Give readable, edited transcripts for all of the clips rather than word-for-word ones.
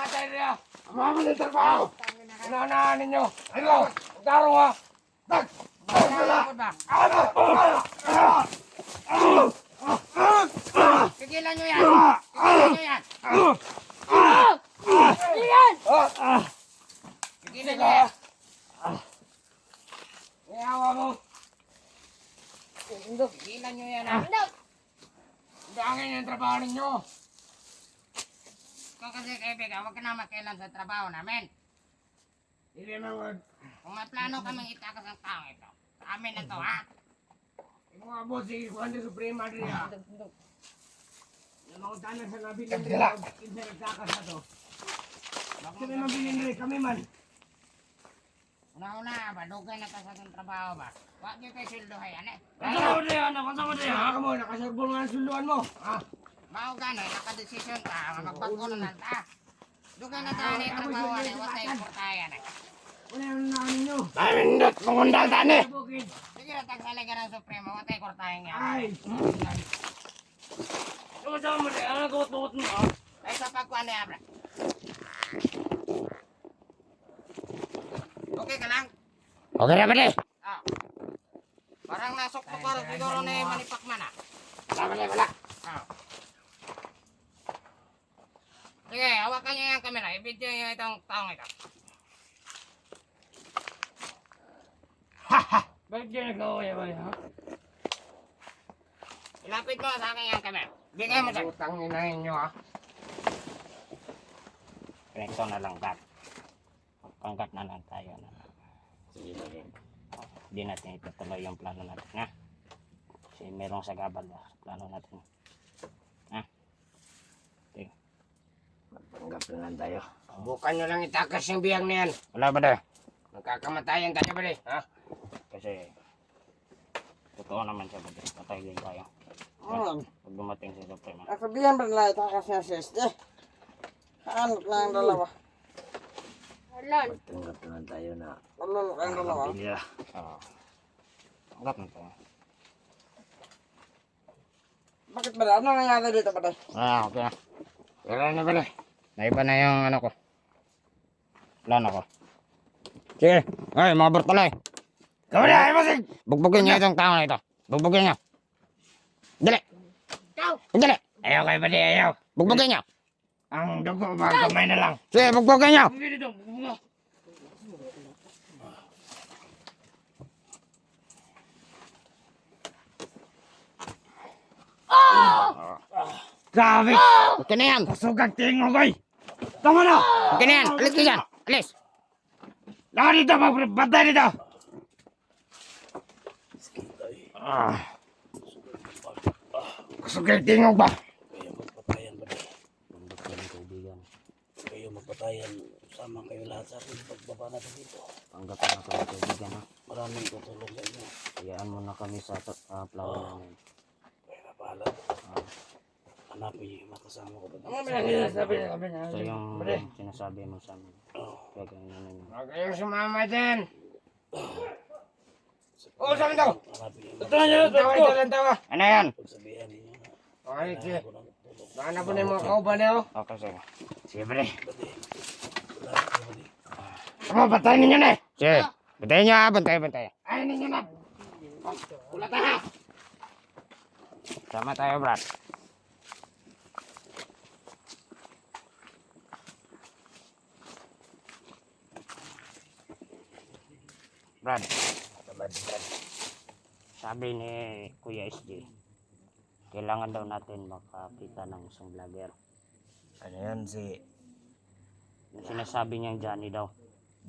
patay niya. Mama ng trabaho. Inanahan ninyo. Ikaw, magkaro ha. Tag! Pigilan nyo yan! Pigilan nyo yan! Pigilan nyo yan! Iyawa mo. Pigilan nyo yan ha! Dangin yung trabaho ninyo. Ikaw kasi kaibigan, huwag ka na makialam sa trabaho namin. Hindi naman. Kung may plano kaming itakas ang tao ito, sa amin na to ha! Yung mga boss, si Juan de Suprema rin ha. Yung mga tanan sa nabilin rin. Kinsa nagkakas na to. Bakit may mabilin rin kami man. Una-una, badugay na ka sa itong trabaho ba? Huwag nyo kayo sildohay, ano eh? Kasama mo rin ano, kasama mo rin ha. Kamu, nakasagbol nga ang suluan mo. Ha? Mao gano'n, nakadesisyon ka, magbago na lang ta. Dugay na tayo na trabaho, ano, huwag tayo portayan eh. Wala yung naan ninyo. Pamindot mangundal tani. Bukid. Sige na, tagsalig ka ng Supremo, huwag tayo kortayan nga. Ay. Yung kasama mo rin, ano kuot-kuot mo ha? Ay, sa pagkuhan niya, bro. Okay ka lang? Okay na pala. Ah. Parang nasok ko siguro na yung manipakman ah. Wala. Ah. Sige, hawakan niyo yung camera. I-video niyo itong taong ito. Bakit yun nag-away ha? Ilapit mo sa akin yung camera. Bigay mo sa akin. Utang ninahin nyo ha. Ito na lang kat. Pangkat na lang tayo na. Sige. Hindi natin itutuloy yung plano natin ha. Kasi merong sagabal sa plano natin. Ha? Okay. Magpanggap na lang tayo. Bukan nyo lang itakas yung biyang na yan. Wala ba na? Magkakamatayan tayo ba ha? Kasi totoo naman siya ba? Patay din tayo. Pag dumating si Suprema. Sabihan ba nila itakas niya si SD? Ano lang dalawa? Magtanggap na lang tayo na. Ano lang dalawa? Pamilya. Oo. Tanggap na tayo. Bakit ba? Ano nangyari dito ba? Okay na. Wala na pala. Naiba na yung ano ko. Plano ko. Sige. Ay, mga bertalay. Kawala, ay masig! Bugbugin niyo itong tao na ito. Bugbugin niyo. Dali. Dali. Ayaw kayo ba di ayaw? Bugbugin niyo. Ang dugo ba kamay na lang. Sige, bugbugin niyo. Bugin ito, bugin. Grabe! Okay na yan. Kasugag tingog ay! Tama na! Okay na yan. Alis ka dyan. Alis. Lahat dito, magbantay dito! Kasugag tingog ba? Kayo magpatayan ba? Kayo magpatayan. Sama kayo lahat sa akin pagbaba natin dito. Tanggap na kami kaibigan ha. Maraming tutulong sa inyo. Hayaan mo na kami sa plano namin. Kaya na bahala. Hanapin niyo yung makasama ko ba? Sabi niya. Ito yung sinasabi mo sa amin. Kaya ganyan na yun. Huwag kayong sumama dyan! Oo, saan daw? Hanapin niyo yung Ito na nyo, tawa ito lang tawa. Ano yan? pagsabihan ninyo na Okay, sige. ako ng tulong. Baka po na yung mga kauban niyo. Okay, sige. Sige, pre. Wala na kayo mali. Tama, patayin ninyo na eh. Sige. Bantayan niyo ha. Bantay. Ayaw ninyo na. Ulat ha. Sama tayo, Brad. Brad, sabi ni Kuya SJ, kailangan daw natin makakita ng isang vlogger. Ano yan si Yung sinasabi niyang Johnny daw.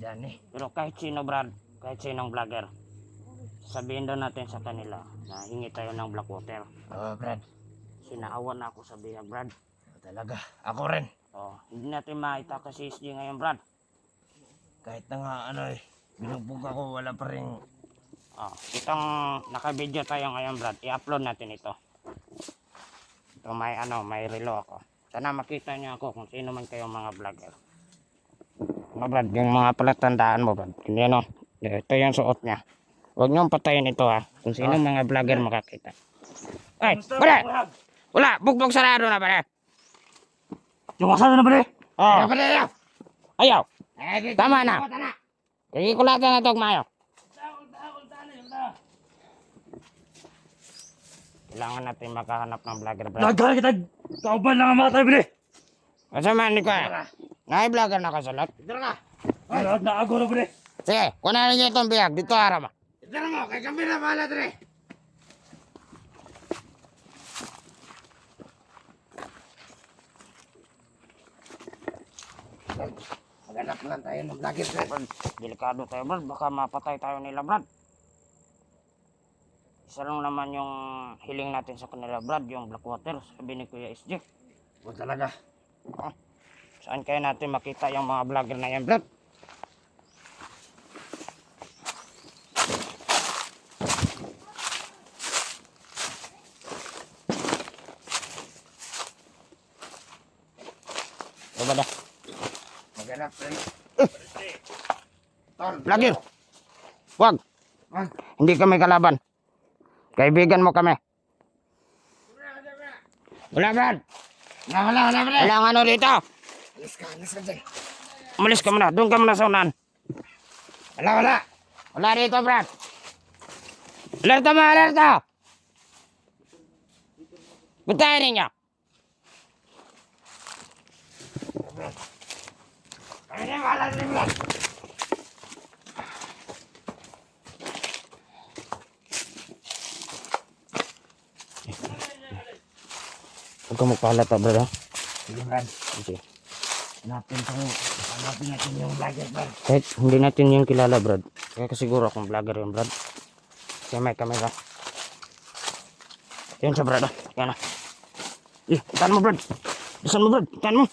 Johnny? Pero kahit sino, Brad, kahit sinong vlogger, sabihin daw natin sa kanila na hingi tayo ng Blackwater. Oo, Brad. Sinaawan na ako sa bihag, Brad. Talaga. Ako rin. Oh, hindi natin maitaka si SJ ngayon, Brad. Kahit na nga ano eh. Binugbog ako, wala pa rin. Oh, itong naka-video tayo ngayon, Brad. I-upload natin ito. Ito may relo ako. Sana makita niyo ako kung sino man kayong mga vlogger. Ano, Brad, yung mga palatandaan mo, Brad. Hindi ano, ito yung suot niya. Huwag niyong patayin ito ha. Kung sino mga vlogger makakita. Ay, pare! Wala, bugbog sarado na pare. Yung kasama na pare? Oh, Pare, ayaw. ayaw. Eh, Tama na. Kaya kulatan na to, Mayo. Kailangan natin makahanap ng vlogger, Brad. Nagkala kita. Kauban lang ang mga tayo, bre. Kasama, hindi ko vlogger na kasalat. Dito ka. Ay, naago na, bre. Sige, kunarin niyo itong biyag. Dito, harama. Dito mo, kay kami na bahala, Dre. Maghanap lang tayo ng vlogger, Dre. Brad, delikado tayo, Brad. Baka mapatay tayo nila, Brad. Isa lang naman yung hiling natin sa kanila, Brad. Yung Blackwater, sabi ni Kuya SJ. O talaga. Saan kaya natin makita yung mga vlogger na yan, Brad? Diba na? Maghanap tayo. Vlogger! Wag! Wag. Hindi kami kalaban. Kaibigan mo kami. Wala, Brad! Wala, Dre. Walang ano dito! Alis ka dyan. Umalis ka muna. Doon ka muna sa unahan. Wala. Wala dito, Brad. Alerta mo, alerta! Puntahan ninyo. Kaya na, wala, Dre, wala. Huwag ka magpahalata, Brad, ha? Sige, Brad. Okay. Hanapin natin yung vlogger, Brad. Kahit hindi natin yung kilala, Brad. Kaya kasiguro akong vlogger yun, Brad. Kaya may camera. Yun siya, Brad, ha? Yan, ha? Itaan mo, Brad. Itaan mo, Brad. Itaan mo.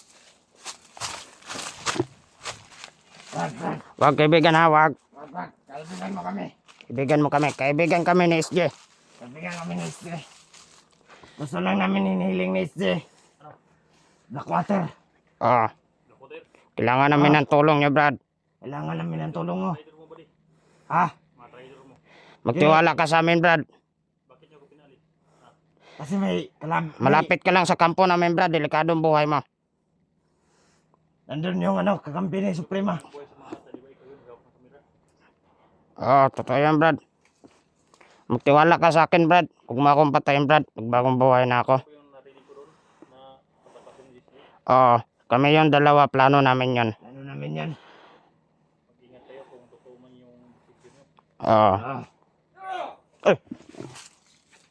Brad. Wag, kaibigan, ha? Wag. Wag. Kaibigan mo kami. Kaibigan mo kami. Kaibigan kami ni SJ. Kaibigan kami ni SJ. Gusto lang namin hinihiling ni SJ. Blackwater. Oo. Kailangan namin ng tulong niyo, Brad. Kailangan namin ng tulong mo. Ha? Magtiwala ka sa amin, Brad. Kasi may Malapit ka lang sa kampo namin, Brad. Delikadong buhay mo. Nandun yung kakampi ni Suprema. Oo, totoo yan, Brad. Magtiwala ka sa akin, Brad. Huwag mo akong patayin, Brad. Magbagong buhay na ako. Oo, kami yung dalawa. Plano namin yun. Ano namin yan? Oo. Eh.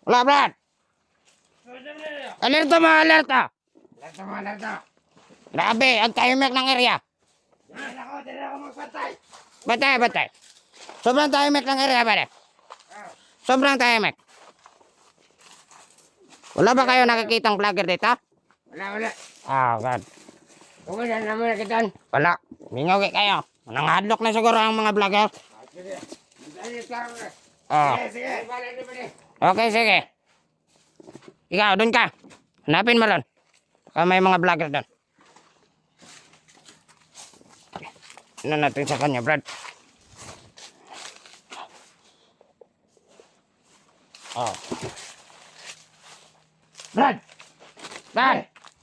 Wala, Brad! Alerta mo, alerta! Alerta. Grabe, ang tahimik ng area. Hindi ako magpatay. Batay. Sobrang tahimik ng area, pare. Sobrang tahimik. Wala ba kayo nakikitang vlogger dito? Wala. Ah, God. Kung wala naman nakitan. Wala. Mingawi kayo. Nanghadlok na siguro ang mga vlogger. Sige. Alis ka rin. Oh. Sige. Balik. Okay, sige. Ikaw, doon ka. Hanapin mo doon. Baka may mga vlogger doon. Ano natin sa kanya, Brad? Oh. Brad! Brad!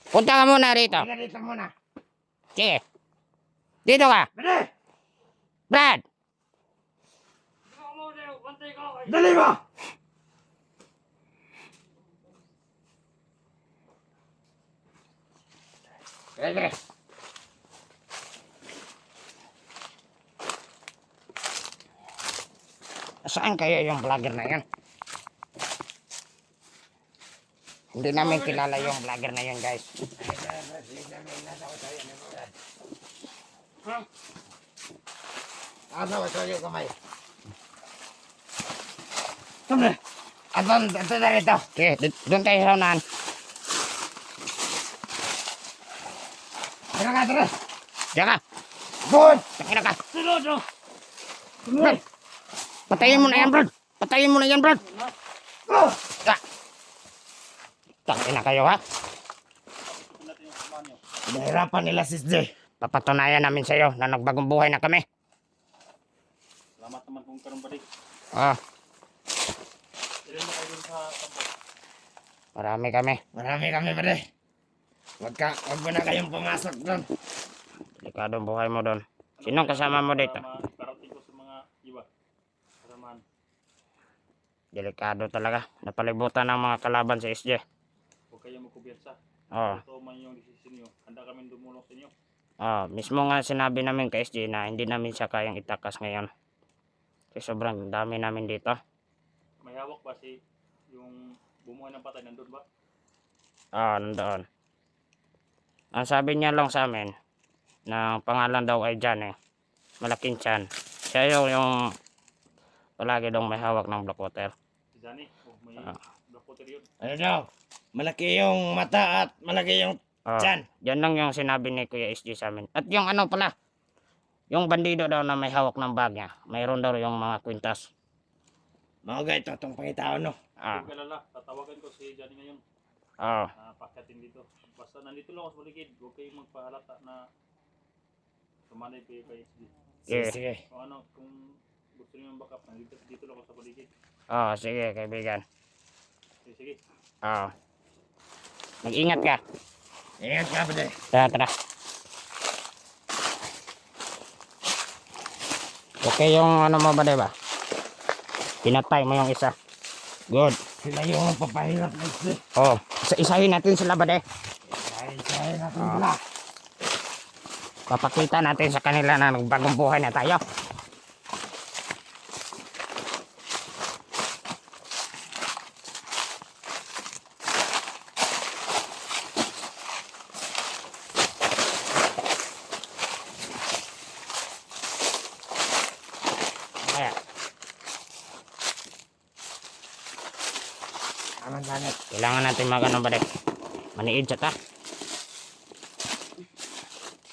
Punta ka muna rito. Higa dito muna. Sige. Dito ka. Brad! Brad! Dali mo! Sige. Saan kaya yung vlogger na yan? Hindi namin kilala yung vlogger na yan, guys. Asa ko sa kamay. Tumre. Aton na rito. Sige, doon tayo sa unahan. Tara. Diyan ka. Good! Takina ka. Tumre. Brad! Patayin mo na yan, Brad! Patayin mo na yan, Brad! Go! Ah! Takina kayo, ha? Nahirapan nila si SJ. Papatunayan namin sa iyo na nagbagong buhay na kami. Salamat naman kung karoon ba di. Ah, Ilan na kayo dun sa kampo? marami kami. Marami kami pare. Wag mo na kayong pumasok doon. Delikado ang buhay mo doon. Sinong kasama mo dito? Parating ko sa mga iba. Kasamaan. Delikado talaga. Napalibutan ng mga kalaban sa SJ. Huwag kayong magkubiyansa. Oo. Ito man yung desisyon nyo. Handa kami dumulong sa inyo. Mismo nga sinabi namin kay SJ na hindi namin siya kayang itakas ngayon. Kasi sobrang dami namin dito. May hawak ba si yung bumuhay ng patay? Nandun ba? Nandoon. Ang sabi niya lang sa amin, na pangalan daw ay Jan eh. Malaking tiyan. Siya yung palagi daw may hawak ng Blackwater. Si Johnny? Oh, may black water yun. Ano daw? Malaki yung mata at malaki yung tiyan. Yan lang yung sinabi ni Kuya SJ sa amin. At yung ano pala, yung bandido daw na may hawak ng bag niya, mayroon daw yung mga kwintas. Mga ito, itong pangitao, no? Huwag kalala. Tatawagan ko si Johnny ngayon. Pakatin dito. Basta nandito lang ako sa paligid. Huwag kayong magpahalata na sumanay kay SD. Sige, sige. Kung ano, kung gusto niyo ng backup, dito lang ako sa paligid. Sige kaibigan. Sige, sige. Mag-ingat ka. Ingat ka pa din. Tara. Okay yung ano mo ba diba? Pinatay mo yung isa. Good. Sila yung papahirap na isip. Isa-isahin natin sila ba de? Isahin natin sila. Papakita natin sa kanila na nagbagong buhay na tayo. Ayan. Aman langit. Kailangan natin magano ba de? Maniid siya ta.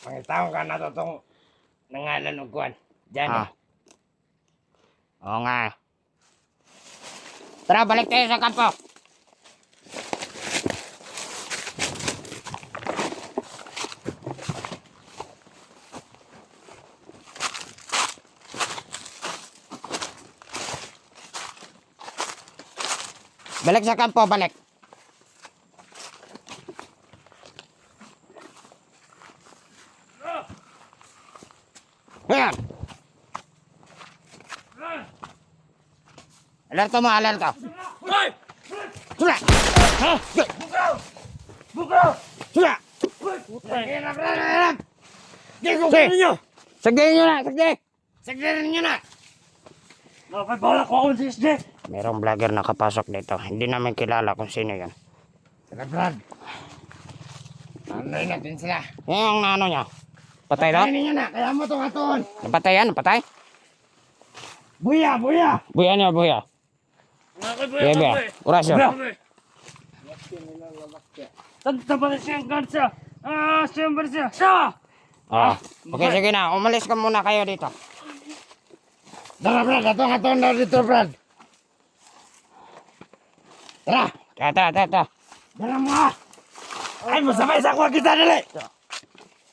Pangitao ka na to itong nangalan ng kuwan. Diyan. Oo nga. Tara, balik tayo sa kampo. Balik sa kampo, balik. Ayan. Alerto mo, alerto. Sula! Bukaw! Sula! Hirap! Di ko Sige. ninyo! Sagdihin nyo na, sagdihin! Sagdirin nyo na! Nakapagbalak ko akong sisde! Merong vlogger na kapasok dito. Hindi namin kilala kung sino yan. Sila Brad. Anoy natin sila. Yung ano niya? Patay daw? Kainin nyo na, kaya mo itong aton! Napatay yan? Napatay? Buya! Buya! Buya niya, buya. Buya, buya. Orasyon. Tanta pa na siyang kansa! Siyempre siya! Siya! Okay, sige na. Umalis ka muna kayo dito. Tara Brad, atong aton daw dito Brad! Tara! Tara. Tara mo ha! Ay, masabay sa kuha kita dali!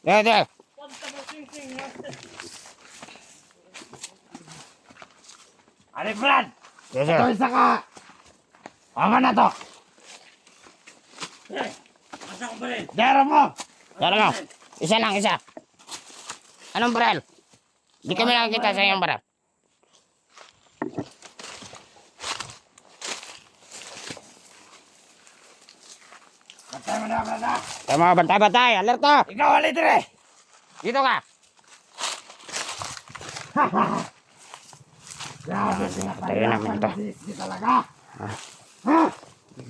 Dali. Ali Brad! Yes, Ito sir. isa ka! Ama na to! Dara mo! Dala mo. Isa lang, isa. Anong barel? Di kami nakakita sa iyong barel. Bantay mo na Brad ha! Tama, bantay. Alerto! Ikaw ali dire! Dito ka. Grabe Tayo namin ito. Di talaga!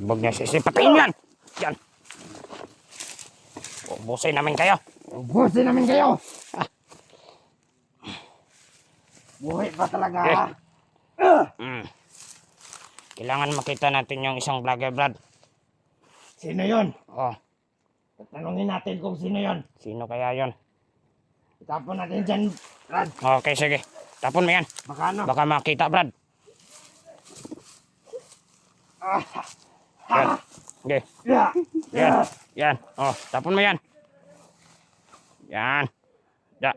Huwag niya sisi. Patayin yan. Yan. Ubusin namin kayo. Ubusin namin kayo! Buhay pa talaga ha! Kailangan makita natin yung isang vlogger, Brad. Sino yon? Tanungin natin kung sino yon. Sino kaya yon? Itapon natin dyan, Brad. Okay, sige. Tapon mo yan. Baka ano? Baka makita, Brad. Yan. Okay. Yan. Tapon mo yan. Yan. Da.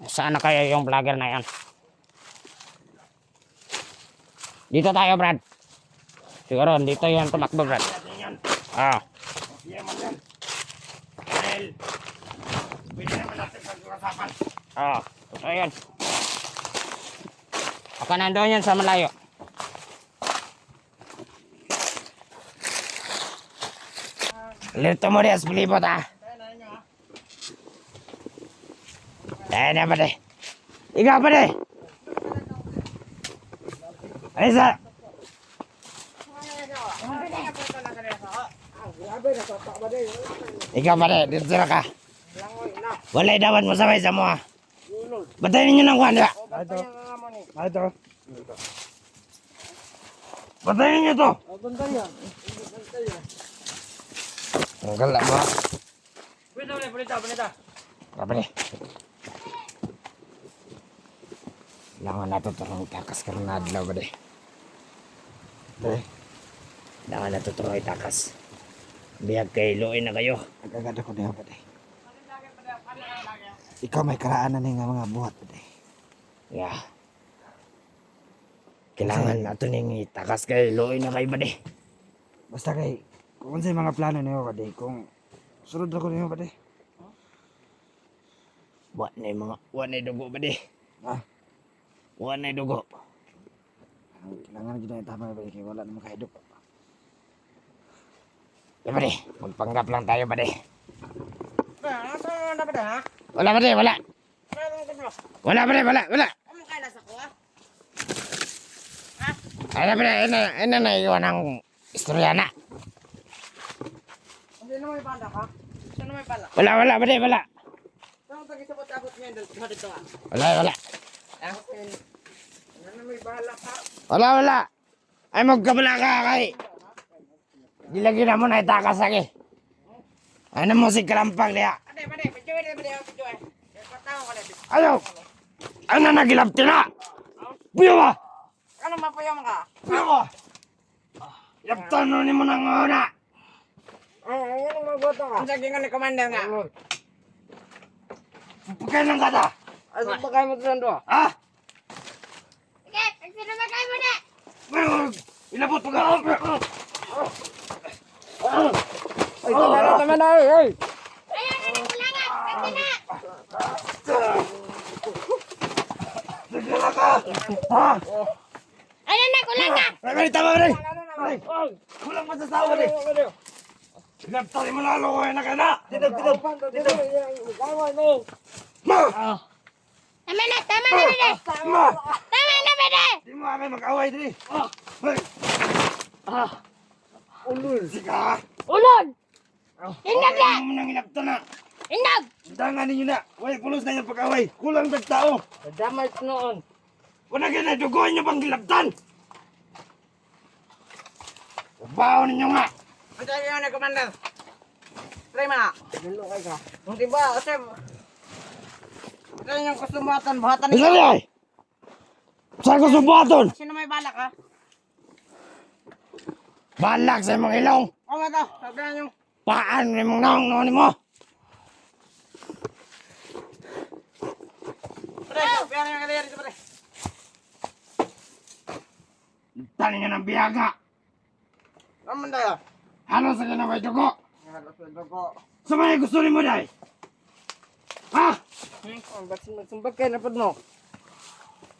Saan na kaya yung vlogger na yan? Dito tayo, Brad. Siguro, dito yan tumakbo, Brad. Ah. Yan man yan. Dahil, pwede naman natin pag-usapan. Ah. Totoo yan. Baka nandoon yan sa malayo. Lito mo rin, palibot ah. Dahil na ba de? Ikaw ba de? Alisa! Ikaw ba de? Dito sila ka. Walay dawan mo sabay sa mo ah. Batayin ninyo ng kwan, di ba? Ito. Batayin ninyo to. Tanggal lah mo. Apa nih? Langan nato turun takas karena adlaw ba deh. Langan nato turun takas. Biyag kay luoy na kayo. Agad ako na ba deh. Ikaw may karaanan nga mga buhat ba deh. Ya. Kailangan nato ning takas kay luoy na kayo ba deh. Basta kay kung sa mga plano niyo ba deh, kung sunod ako niyo ba deh. Wa na dugo ba deh. Ha? Wa na dugo. Kailangan gid na tama ba deh, kay wala na makahidop. Ya ba deh, magpanggap lang tayo ba deh. Ano ba ha? Wala ba deh, wala. Wala ba deh, wala. Ano kaya nasa ko? Ano ba deh, ina na iwan ang istorya na. Sino may pala ka? Sino may pala? Wala ba deh, wala. Saan tagisabot-abot niya doon dito ah? Wala. Ano may bahala ka? Wala. Ay magkabala ka kay. Di lagi na mo na itakas lagi. Ano mo si Kalampag niya? Pade, video. Patao ka na. Ayaw! Ano nagilapti na? Buyo ba? Ano mapayam ka? Buyo ba? Yaptan ni mo nang una. Yan ang magboto ka. Ang saging ni commander nga. Pagkay ng kata. Ano ba kayo mo doon do? Ha? Sige, pagsinamagay mo na. Ilabot mo ka. Ay, tama na ay. Nagdala ka. Ha? Ayun na, kulang na. Ay, tama ba rin? Kulang pa sa sawa rin. Ilaptan mo lalo ko na ka na. Dito. Ma! Tama na, bede. Ma! Tama na, bede. Di mo kami mag-away din. Hoy! Ulul! Sika! Ulod. Indog na. Huwag mo nang ilaptan na. Indog. Dangan ninyo na. Way, pulos na yung pag-away. Kulang ng tao. Damay noon. Wala ka na dugoy nyo pang gilaptan. Trabaho ninyo nga. Ang saging ni commander. Try mo na. Gulo kay ka. Hindi ba, kasi ito yung kusumatan, buhatan Isa niya eh. Saan ko subuhaton? Sino may balak ha? Balak sa mga ilong. O nga to, sabihan yung Paan ni mong naong mo. pre, sabihan yung kaliya dito pre. Tali nyo ng biyaga. Naman tayo. Ano sa ganun may dugo? Halos na ko. Sa mga gusto ni mo dahil? Ha? Ba't sumbag kayo na po mo?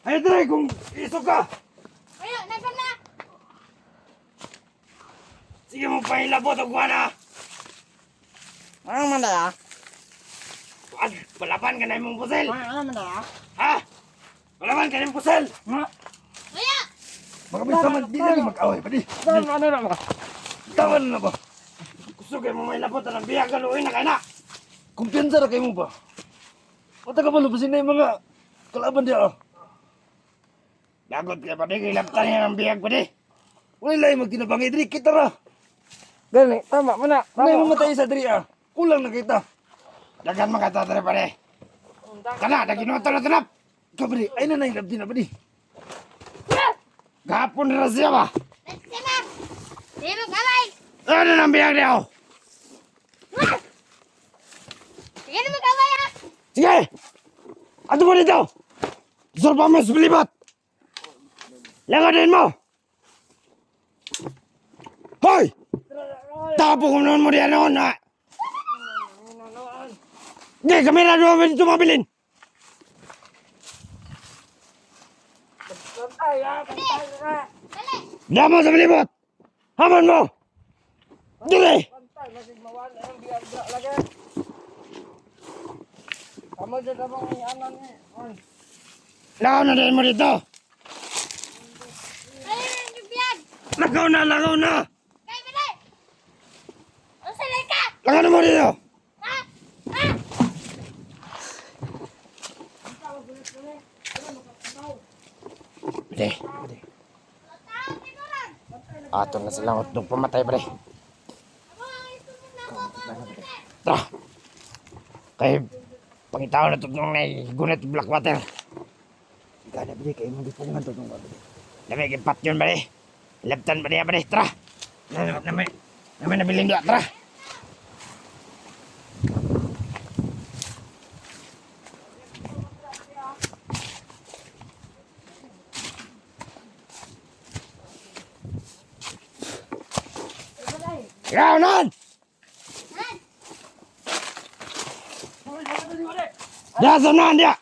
Ay, Dre, kung isog ka. Ayo, nasa na! Sige mo pa ilabot ang guwana. Ano man tayo? At palaban ka na yung pusel. Ano man tayo? Ha? Palaban ka na yung pusel. Ayo! Mga may saman di lagi mag-away ba di. Ano na ba? Tawan na ba? Gusto kayo mo may labot ng biyaga luoy na kayo na. Kumpiyansa ra kay mo ba? O taga malubasin na yung mga kalaban diya. Lagot ka pa di, kilaptan niya ng biyag pa di. Wala yung magtinabangay diri kita ra. Gani, tama mo na. May mamatay sa diri ah. Kulang na kita. Dagan makatatra pa di. Kana, naginuto na tanap. Ikaw ba di? Ay na na yung labdi na ba di? Gapon na siya ba? Sige! Sige mo kamay! Ano nang biyag niya ako? Sige na mo kamay ha! Sige! Ato mo dito! Gusto pa mo sa pilibat! Lagodin mo! Hoy! Tapo ko naman mo diyan noon, ha? Hindi, kamera doon mo dito mabilin. Diyan mo sa malibot. Haman mo. Dili. Lakaw na din mo dito. Lakaw na, lakaw na. Lakaw na mo dito. Pre. Ato na silang utog pamatay, pre. Tara. Kay pangitaw na tutong na gunit Blackwater. Gana, pre, kayo mo dipungan tutong ba, pre. Lamig ipat yun, pre. Laptan ba niya, pre. Tara. Naman nabiling doon, tara. Ikaw nun! Dia sana dia.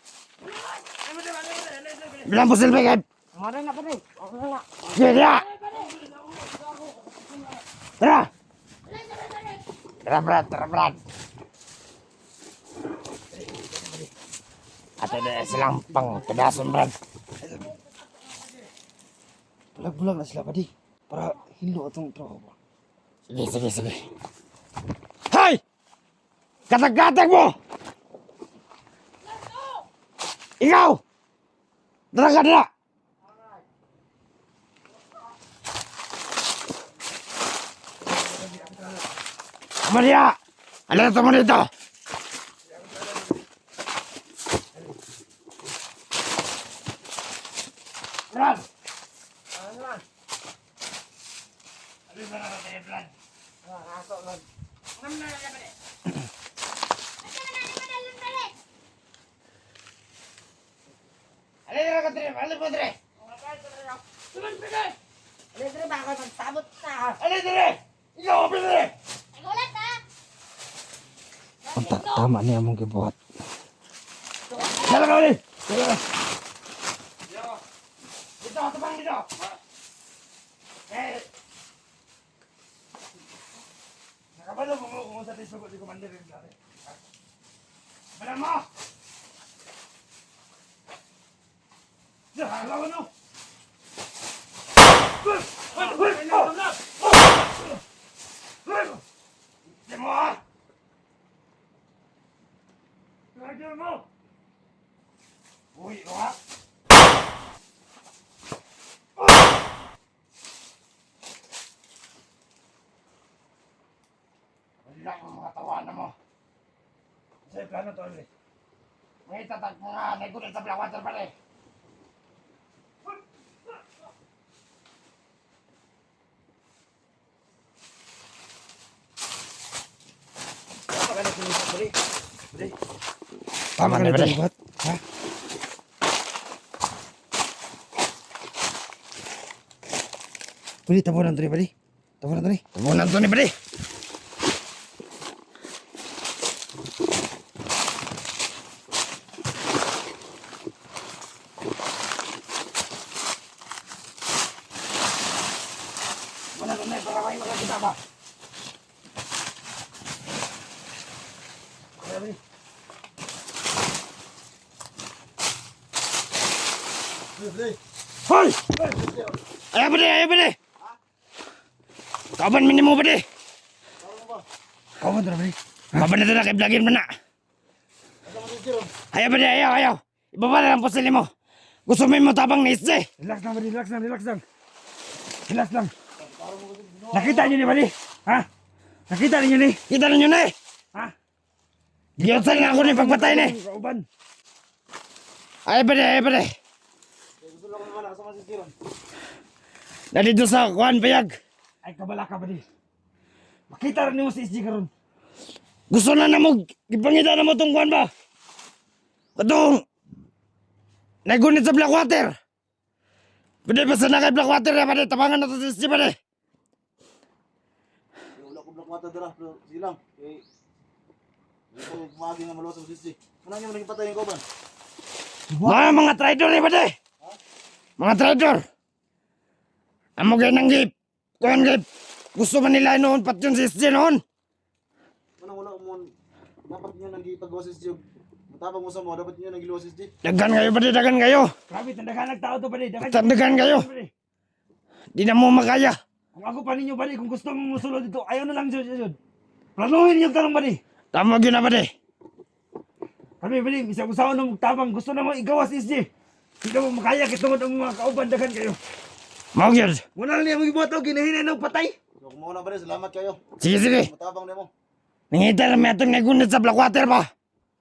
Bilang pusil pakai. Mara na pa rin. Okay na. Dia. Tara. Tara berat. Atau ada silang pang kedasan berat. Bulag-bulag na sila pa di. Para hilo atong trabaho. Sige. Hai! Katak-katak mo! Ikaw! Dara ka dara! Amalia! Ano na mo dito? Brad! Alin mo dire? Alin dire ba ako magsabot na? Alin dire? Ikaw apil dire! Tama niya mong gibuhat. Dala ka ulit! Dito, tabang dito! Nakabalo mo kung sa tisugot di commander rin dati. Balang mo! Lawan mo! Hindi mo ah! Lagyan mo! Uy, ha? Wala ang mga tawanan mo. Sa'yo plano to, Andre. May tatag mo nga, nagulat sa Blackwater pala eh. Tama na, Bre. Ha? Pwede, tabunan to ni Pwede. Tabunan to ni. Tabunan to ni Bre. Mana to na, para may makakita ba? Hoy! Ayaw ba di? Kaban minimo ba di? Kawan to na Pwede. Kaban na ito na kay vlogin mo na. Ayaw ba di? Ayaw. Ibaba na lang po sila mo. Gusto mo tabang ni Isde. Relax lang Pwede, relax lang. Nakita niyo ni Pwede? Ha? Nakita niyo ni? Kita ninyo na eh. Ha? Giyosan na ako ni pagpatay na eh. Kauban. Ayaw ba di? Nandito sa kuhan payag. Ay, kabala ka Pwede. Makita rin mo si SG karon. Gusto na mo, ipangita na mo itong kuhan ba? Itong, nagunit sa Blackwater. Pwede ba sa na kay Blackwater ya, pwede, tapangan na ito si SG, pwede. wala ko black water dira, pero silang. Eh, ito magi nga maluwas sa sisi. Muna niyo naging patay yung kauban. Mga traidor ni bade. Mga traidor. Amo gay nang gip. Kuan gip. Gusto man nila noon pat yung sissi noon. Muna wala mo dapat niyo nang gipagawa sa sisi. Matapang mo sa mo, dapat niyo nang giluwas sa sisi. Dagan kayo bade, dagan kayo. Grabe, tandagan tao to bali. Tandagan kayo. Bali. Di na mo makaya. Kung ako pa ninyo bali, kung gusto mo musulod dito, ayaw na lang dyan. Planuhin yung tanong bali. Tama yun na bade. Kami bali, isang usawa na magtabang, gusto na mo igawas SJ. Hindi mo makaya, kitungod ang mga kauban, dagan kayo. Mau yun. Muna lang niya mag-iboto, ginahinay ng patay. So kung muna ba rin, salamat kayo. Sige, sige. Matabang nimo. Nangita lang may atong nagunit sa Blackwater ba?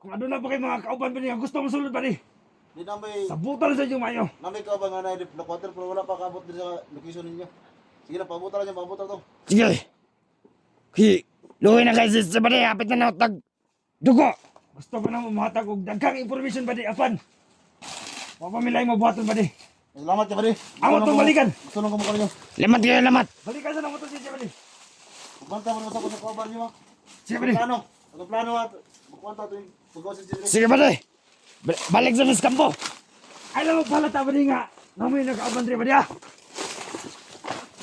Kung ano na pa kayo mga kauban bali, nga gusto mo sulod bali. Di na may Sabutan sa inyo mayo. namay ka ba nga na black water pero wala pa kaabot din sa location ninyo. Sige na, pabuta lang niya, pabuta to. Sige. Luwi na kayo sa bade, hapit na na tag dugo. Gusto ko na mamatag og daghang information bali, apan. Mapamilay mo buhaton bali. Salamat ka ba rin? Amo to balikan. Gusto nang kumukha ninyo. Lamat kayo, lamat. Balikan sa namo to SJ bali. Banta mo naman sa kusang kauban niyo. Sige bali. Plano. Ang plano at bukwanta to yung pagawa sa sisi. Sige bade. Balik sa miskampo. Ay lang magpalata bali nga. Namoy nagkauban diri bali ah.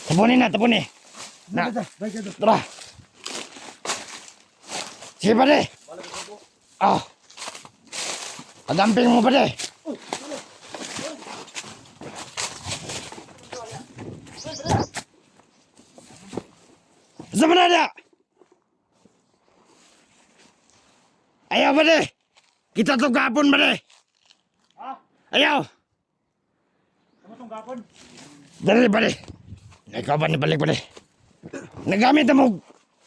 Tapunin na, tapunin. Na. Balik ka to. Tara. Sige bade. Ah. Padamping mo bade. Sa manada. Ayaw bade. Kita to gapon bade. Ayaw. Ano tong gapon? Dali bade. Ikaw ba ni balik bade? Nagamit mo.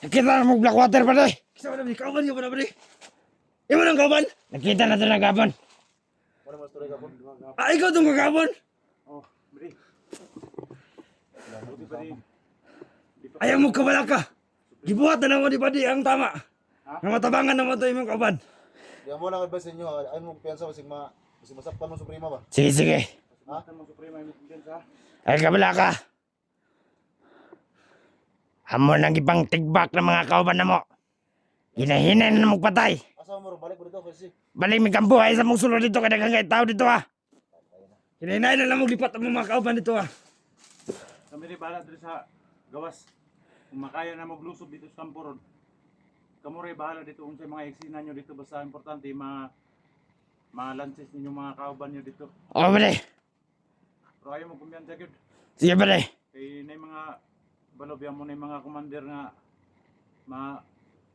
Nakita mo Blackwater bade. Kisa ba na bali, kauban niyo ba na bali? Imo nang kauban? Nakita na ito na gapon. Wala mas tuloy ka po. Ah, ikaw itong kagabon? Oh, bari. Ayaw mo kabala ka. Gibuhat na naman di ba di ang tama. Nga matabangan naman ito imong kauban. Di mo lang advice inyo, ay mo piyansa basig masakpan mo suprema ba? Sige, sige. Ha? Ay kabala ka. Amo nang ibang tigbak ng mga kauban na mo. Hinahinay na magpatay. Asa mo ro balik mo dito kasi. Balik may kampo ay sa mong sulod dito kada kang tao dito ha. Hinahinay na lang mo lipat ang mga kauban dito ah. Kami rin bahala dito sa gawas. Kung makaya na maglusob dito sa Kamporon. Kamu rin bahala dito kung sa mga eksina nyo dito. Basta importante ma-lances ninyo mga kauban nyo dito. O bade. Pero ayaw mo kumpiyansa yun. Sige bade. Kaya na yung mga balobyan mo na yung mga commander nga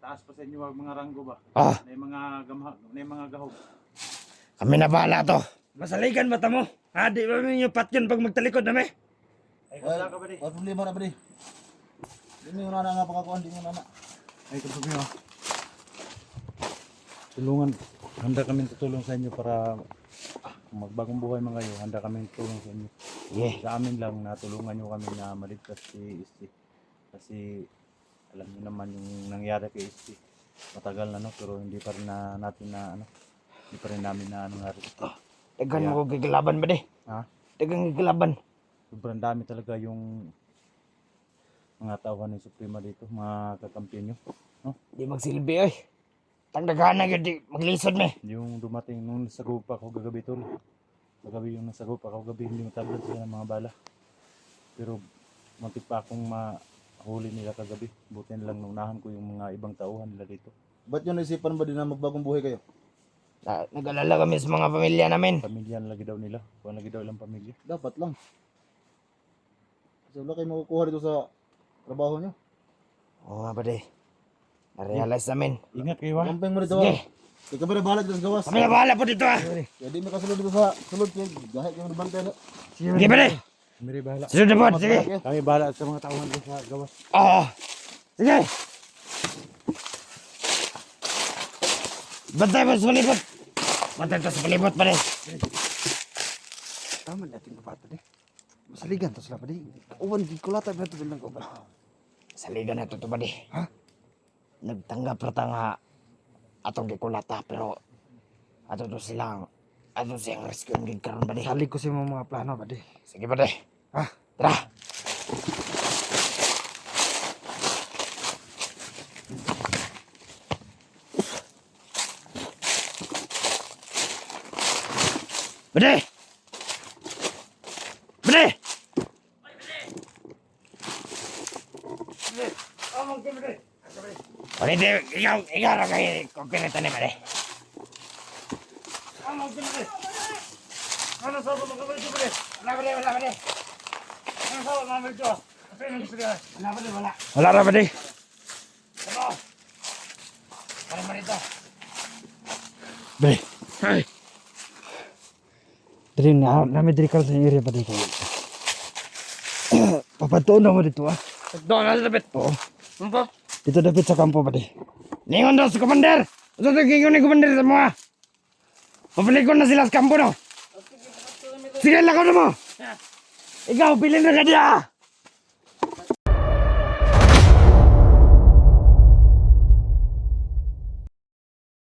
taas pa sa inyo ang mga ranggo ba? Oh, Na yung mga gamhag, na yung mga gahog. kami na bahala to. Masaligan ba mo? Ha, di ba ninyo patyon pag magtalikod na me? Ay, wala ka ba di? Wala problema na ba di? Di mo na nga pakakuan, di mo na. Ay, kapag nyo. Tulungan. Handa kami tutulong sa inyo para magbagong buhay mga kayo. Handa kami tutulong sa inyo. Yeah. Sa amin lang natulungan nyo kami na maligtas si Isti. Kasi alam niyo naman yung nangyari kay Isti. Matagal na no, pero hindi pa rin hindi pa rin namin na nangyari. Dagan mo ko gigalaban bade. Ha? Dagang gigalaban. Sobrang dami talaga yung mga tauhan ng Suprema dito, mga kakampiyon nyo. No? Di magsilbi oy. Tagdagahan na yun, di maglisod me. Yung dumating nung nasagop ako gagabi tol. Gagabi yung nasagop ako gabi, hindi matablad sila ng mga bala. Pero muntik pa akong mahuli nila kagabi. Buti na lang naunahan ko yung mga ibang tauhan nila dito. Ba't yun naisipan ba din na magbagong buhay kayo? Nag-alala kami sa mga pamilya namin. Pamilya lagi daw nila. Kung lagi daw ilang pamilya. Dapat lang. Kasi wala kayo makukuha dito sa trabaho nyo. Oo nga bade. Na-realize namin. Ingat kayo ha. Kampeng mo dito. Sige. Ikaw ba na bahala dito sa gawas? Kami na bahala po dito ha. Kaya di mo kasulod dito sa sulod. Kaya gahit kayo nabantay na. Sige bade. Kami rin bahala. Sunod na po. Sige. Kami bahala sa mga tauhan dito sa gawas. Oo. Sige. Bantay mo sa palibot. Bantay to sa palibot bade. Tama natin kapato di. Masaligan to sila bade. Uwan di kulata ba ito bilang kauban? Saligan na to bade. Ha? Nagtanggap rata nga atong gikulata pero ato to silang rescue ang gigkaroon bade. Salig ko sa mga plano bade. Sige bade. Ha? Tara. Bade! Bade! Bade, ikaw na kayo kumpirita ni Bade. Ano sa mga kabalik ko, wala, Bade. Ano sa mga kabalik ko? Kasi nang gusto ka. Wala. Wala na Bade. Ano? Parang marito. Bade. Ay. Diri na may diri ka sa area Bade ko. Papatuon na mo dito ah. Doon na sa bit. Oo. Ano? Dito dapit sa kampo Bade. Ningon daw sa commander. Ito gingon ni commander sa mga. Pabalik ko na sila sa kampo no. Sige, lakaw na mo! Ikaw, bilhin na ka diya!